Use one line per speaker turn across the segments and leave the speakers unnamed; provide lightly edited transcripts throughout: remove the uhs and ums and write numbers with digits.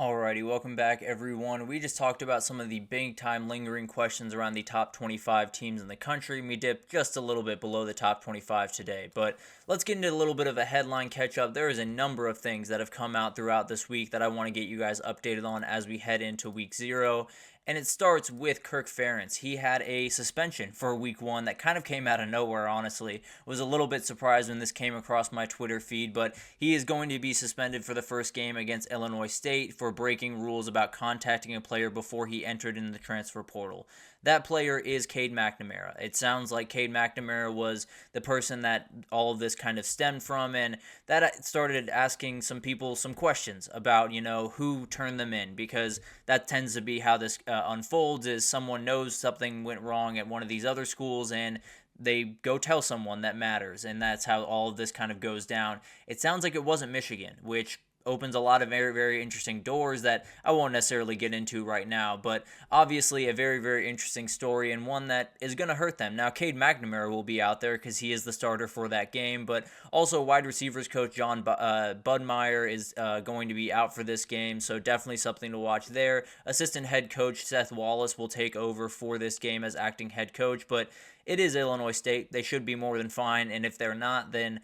Alrighty, welcome back everyone. We just talked about some of the big time lingering questions around the top 25 teams in the country. We dipped just a little bit below the top 25 today, but let's get into a little bit of a headline catch up. There is a number of things that have come out throughout this week that I want to get you guys updated on as we head into week 0. And it starts with Kirk Ferentz. He had a suspension for week 1 that kind of came out of nowhere, honestly. Was a little bit surprised when this came across my Twitter feed, but he is going to be suspended for the first game against Illinois State for breaking rules about contacting a player before he entered in the transfer portal. That player is Cade McNamara. It sounds like Cade McNamara was the person that all of this kind of stemmed from, and that started asking some people some questions about, who turned them in, because that tends to be how this unfolds, is someone knows something went wrong at one of these other schools, and they go tell someone that matters, and that's how all of this kind of goes down. It sounds like it wasn't Michigan, which opens a lot of very, very interesting doors that I won't necessarily get into right now, but obviously a very, very interesting story and one that is going to hurt them. Now, Cade McNamara will be out there because he is the starter for that game, but also wide receivers coach John Budmeyer is going to be out for this game, so definitely something to watch there. Assistant head coach Seth Wallace will take over for this game as acting head coach, but it is Illinois State. They should be more than fine, and if they're not, then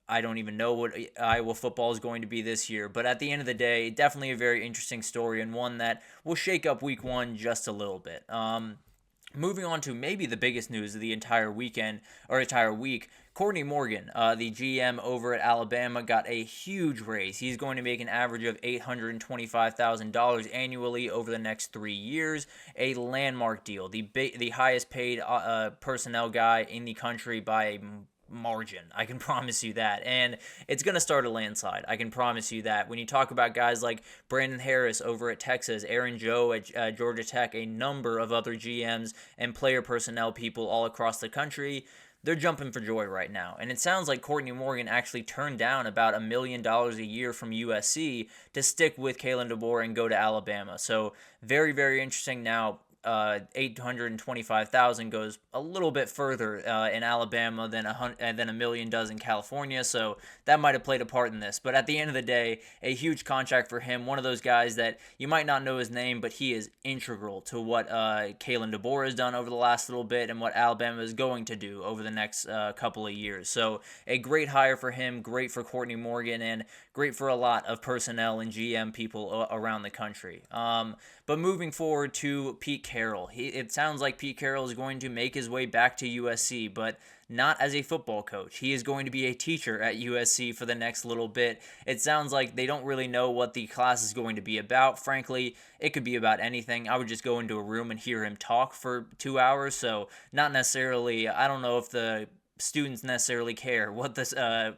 I don't even know what Iowa football is going to be this year. But at the end of the day, definitely a very interesting story and one that will shake up week 1 just a little bit. Moving on to maybe the biggest news of the entire weekend or entire week, Courtney Morgan, the GM over at Alabama, got a huge raise. He's going to make an average of $825,000 annually over the next 3 years, a landmark deal, the highest paid personnel guy in the country by a margin. I can promise you that. And it's going to start a landslide. I can promise you that. When you talk about guys like Brandon Harris over at Texas, Aaron Joe at Georgia Tech, a number of other GMs and player personnel people all across the country, they're jumping for joy right now. And it sounds like Courtney Morgan actually turned down about $1 million a year from USC to stick with Kalen DeBoer and go to Alabama. So very, very interesting. Now, 825,000 goes a little bit further in Alabama than $1 million does in California, so that might have played a part in this. But at the end of the day, a huge contract for him. One of those guys that you might not know his name, but he is integral to what Kalen DeBoer has done over the last little bit and what Alabama is going to do over the next couple of years. So a great hire for him, great for Courtney Morgan, and great for a lot of personnel and GM people around the country. But moving forward to Pete Carroll, it sounds like Pete Carroll is going to make his way back to USC, but not as a football coach. He is going to be a teacher at USC for the next little bit. It sounds like they don't really know what the class is going to be about. Frankly, it could be about anything. I would just go into a room and hear him talk for 2 hours, so not necessarily, I don't know if the students necessarily care what this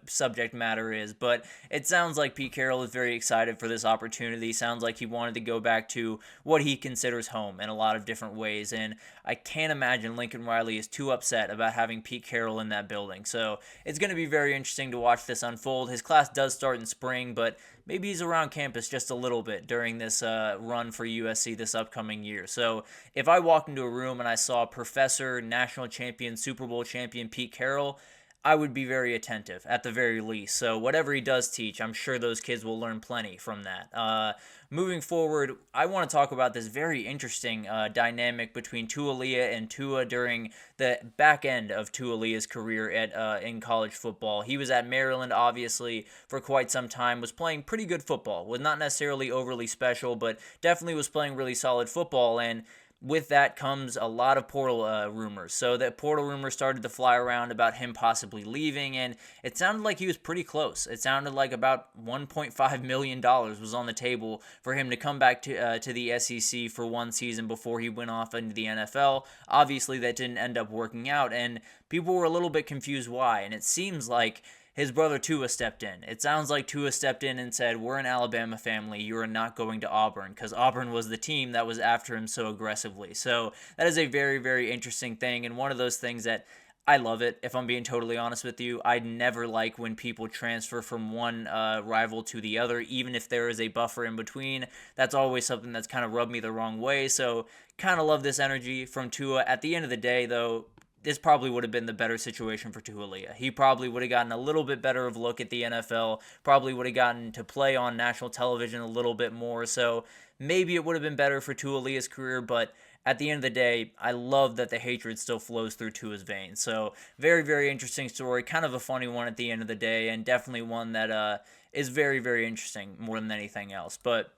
subject matter is, but it sounds like Pete Carroll is very excited for this opportunity. Sounds like he wanted to go back to what he considers home in a lot of different ways, and I can't imagine Lincoln Riley is too upset about having Pete Carroll in that building. So it's going to be very interesting to watch this unfold. His class does start in spring, but maybe he's around campus just a little bit during this run for USC this upcoming year. So if I walked into a room and I saw Professor, National Champion, Super Bowl champion Pete Carroll, I would be very attentive at the very least. So whatever he does teach, I'm sure those kids will learn plenty from that. Moving forward, I want to talk about this very interesting dynamic between Tualia and Tua during the back end of Tualia's career in college football. He was at Maryland, obviously, for quite some time, was playing pretty good football, was not necessarily overly special, but definitely was playing really solid football, and with that comes a lot of portal rumors. So that portal rumors started to fly around about him possibly leaving, and it sounded like he was pretty close. It sounded like about $1.5 million was on the table for him to come back to the SEC for one season before he went off into the NFL. Obviously, that didn't end up working out, and people were a little bit confused why, and it seems like his brother Tua stepped in. It sounds like Tua stepped in and said, "We're an Alabama family. You are not going to Auburn," because Auburn was the team that was after him so aggressively. So that is a very, very interesting thing, and one of those things that I love it, if I'm being totally honest with you. I never like when people transfer from one rival to the other, even if there is a buffer in between. That's always something that's kind of rubbed me the wrong way. So kind of love this energy from Tua. At the end of the day, though, this probably would have been the better situation for Tualia. He probably would have gotten a little bit better of a look at the NFL, probably would have gotten to play on national television a little bit more. So maybe it would have been better for Tualia's career, but at the end of the day, I love that the hatred still flows through Tua's veins. So very, very interesting story. Kind of a funny one at the end of the day, and definitely one that is very, very interesting more than anything else. But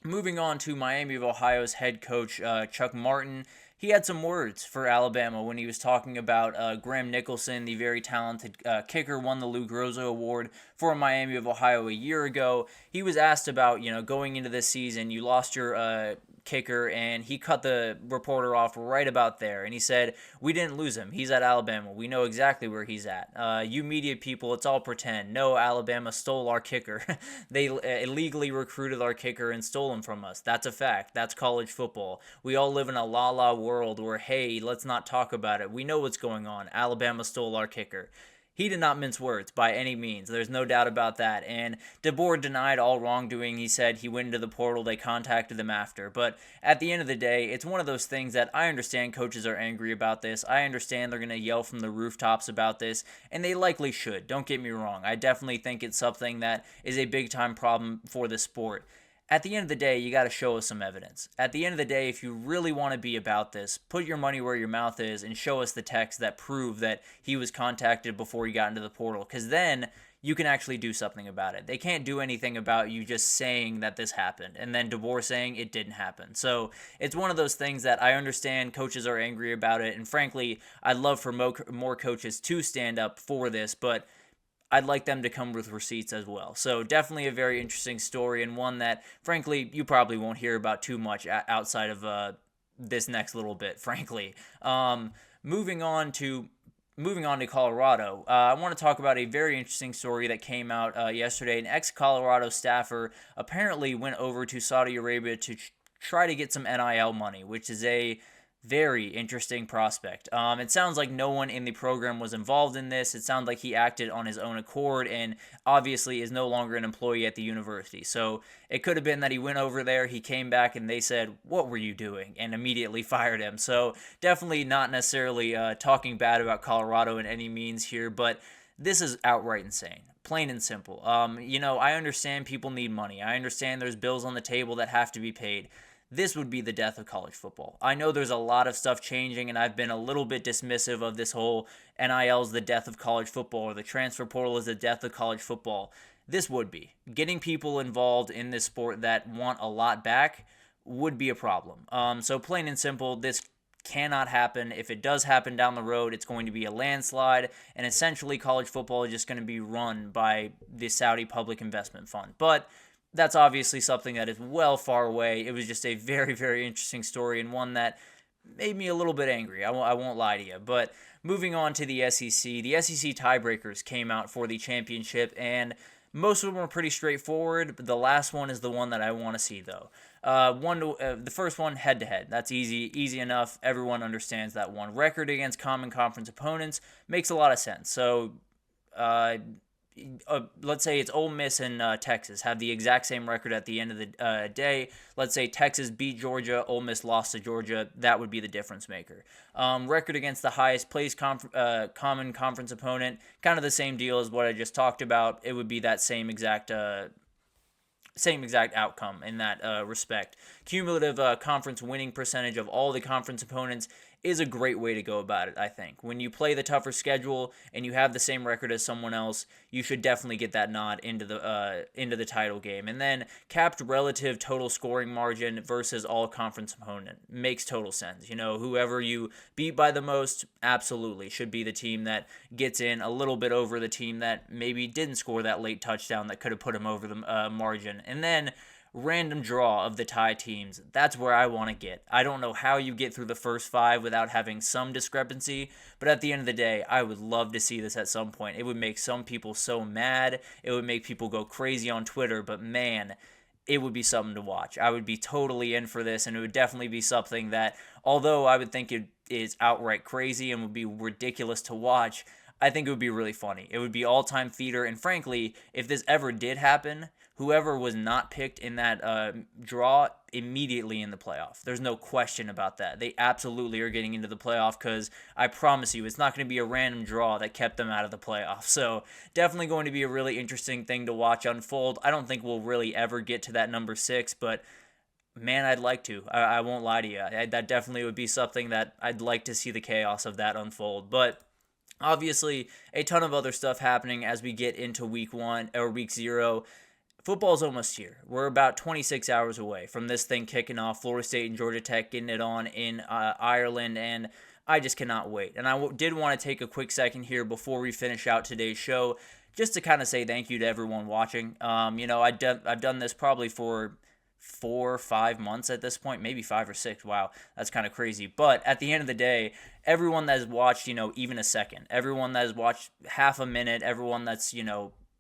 moving on to Miami of Ohio's head coach, Chuck Martin. He had some words for Alabama when he was talking about Graham Nicholson, the very talented kicker, won the Lou Groza Award for Miami of Ohio a year ago. He was asked about, going into this season, you lost your kicker, and he cut the reporter off right about there. And he said, "We didn't lose him. He's at Alabama. We know exactly where he's at. You media people, it's all pretend. No, Alabama stole our kicker. They illegally recruited our kicker and stole him from us. That's a fact. That's college football. We all live in a la-la world where, hey, let's not talk about it. We know what's going on. Alabama stole our kicker." He did not mince words by any means. There's no doubt about that. And DeBoer denied all wrongdoing. He said he went into the portal. They contacted them after. But at the end of the day, it's one of those things that I understand coaches are angry about this. I understand they're going to yell from the rooftops about this, and they likely should. Don't get me wrong. I definitely think it's something that is a big-time problem for the sport. At the end of the day, you got to show us some evidence. At the end of the day, if you really want to be about this, put your money where your mouth is and show us the text that prove that he was contacted before he got into the portal, because then you can actually do something about it. They can't do anything about you just saying that this happened and then DeBoer saying it didn't happen. So it's one of those things that I understand coaches are angry about it, and frankly, I'd love for more coaches to stand up for this, but I'd like them to come with receipts as well. So definitely a very interesting story, and one that, frankly, you probably won't hear about too much outside of this next little bit, frankly. Moving on to Colorado, I want to talk about a very interesting story that came out yesterday. An ex-Colorado staffer apparently went over to Saudi Arabia to try to get some NIL money, which is a very interesting prospect. It sounds like no one in the program was involved in this. It sounds like he acted on his own accord and obviously is no longer an employee at the university. So it could have been that he went over there, he came back, and they said, "What were you doing?" and immediately fired him. So definitely not necessarily talking bad about Colorado in any means here, but this is outright insane. Plain and simple. I understand people need money. I understand there's bills on the table that have to be paid. This would be the death of college football. I know there's a lot of stuff changing, and I've been a little bit dismissive of this whole NIL is the death of college football or the transfer portal is the death of college football. This would be. Getting people involved in this sport that want a lot back would be a problem. So plain and simple, this cannot happen. If it does happen down the road, it's going to be a landslide, and essentially college football is just going to be run by the Saudi Public Investment Fund. But that's obviously something that is well far away. It was just a very, very interesting story, and one that made me a little bit angry. I won't lie to you. But moving on to the SEC tiebreakers came out for the championship, and most of them were pretty straightforward. But the last one is the one that I want to see, though. The first one, head-to-head. That's easy enough. Everyone understands that one. Record against common conference opponents makes a lot of sense. So, let's say it's Ole Miss and Texas have the exact same record at the end of the day. Let's say Texas beat Georgia, Ole Miss lost to Georgia. That would be the difference maker. Record against the highest placed common conference opponent, kind of the same deal as what I just talked about. It would be that same exact outcome in that respect. Cumulative conference winning percentage of all the conference opponents is a great way to go about it, I think. When you play the tougher schedule and you have the same record as someone else, you should definitely get that nod into the title game. And then capped relative total scoring margin versus all conference opponent makes total sense. Whoever you beat by the most absolutely should be the team that gets in a little bit over the team that maybe didn't score that late touchdown that could have put them over the margin. And then random draw of the tie teams. That's where I want to get. I don't know how you get through the first 5 without having some discrepancy, but at the end of the day, I would love to see this at some point. It would make some people so mad. It would make people go crazy on Twitter, but man, it would be something to watch. I would be totally in for this, and it would definitely be something that, although I would think it is outright crazy and would be ridiculous to watch, I think it would be really funny. It would be all-time theater, and frankly, if this ever did happen, whoever was not picked in that draw immediately in the playoff. There's no question about that. They absolutely are getting into the playoff because I promise you, it's not going to be a random draw that kept them out of the playoff. So definitely going to be a really interesting thing to watch unfold. I don't think we'll really ever get to that number 6, but man, I'd like to. I won't lie to you. That definitely would be something that I'd like to see the chaos of that unfold. But obviously, a ton of other stuff happening as we get into week 1 or week 0. Football's almost here. We're about 26 hours away from this thing kicking off. Florida State and Georgia Tech getting it on in Ireland, and I just cannot wait. And I did want to take a quick second here before we finish out today's show just to kind of say thank you to everyone watching. I've done this probably for 4 or 5 months at this point, maybe 5 or 6. Wow, that's kind of crazy. But at the end of the day, everyone that has watched, even a second, everyone that has watched half a minute, everyone that's,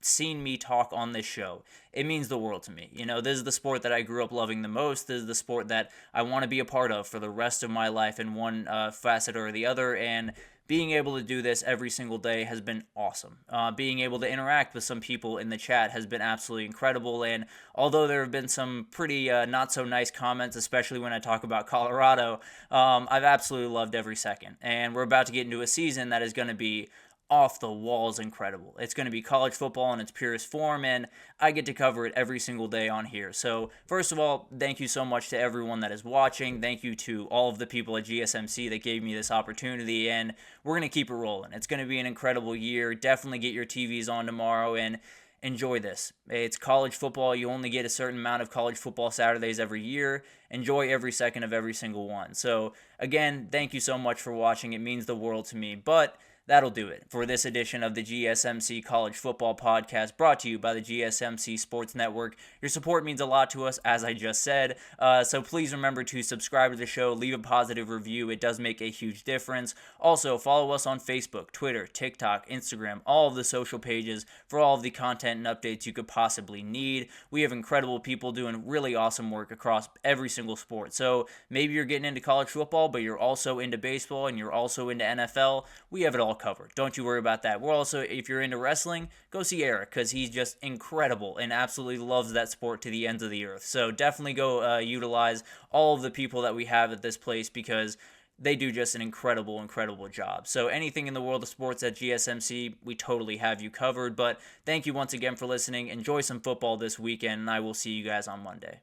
seen me talk on this show, it means the world to me. This is the sport that I grew up loving the most. This is the sport that I want to be a part of for the rest of my life in one facet or the other, and being able to do this every single day has been awesome. Being able to interact with some people in the chat has been absolutely incredible, and although there have been some pretty not so nice comments, especially when I talk about Colorado, I've absolutely loved every second. And we're about to get into a season that is going to be off the walls incredible. It's going to be college football in its purest form, and I get to cover it every single day on here. So first of all, thank you so much to everyone that is watching. Thank you to all of the people at GSMC that gave me this opportunity, and we're going to keep it rolling. It's going to be an incredible year. Definitely get your TVs on tomorrow and enjoy this. It's college football. You only get a certain amount of college football Saturdays every year. Enjoy every second of every single one. So again, thank you so much for watching. It means the world to me. But that'll do it for this edition of the GSMC College Football Podcast, brought to you by the GSMC Sports Network. Your support means a lot to us, as I just said, so please remember to subscribe to the show, leave a positive review. It does make a huge difference. Also, follow us on Facebook, Twitter, TikTok, Instagram, all of the social pages for all of the content and updates you could possibly need. We have incredible people doing really awesome work across every single sport. So maybe you're getting into college football, but you're also into baseball and you're also into NFL. We have it all covered. Don't you worry about that. We're also, if you're into wrestling, go see Eric because he's just incredible and absolutely loves that sport to the ends of the earth. So definitely go utilize all of the people that we have at this place because they do just an incredible, incredible job. So anything in the world of sports at GSMC, we totally have you covered. But thank you once again for listening. Enjoy some football this weekend, and I will see you guys on Monday.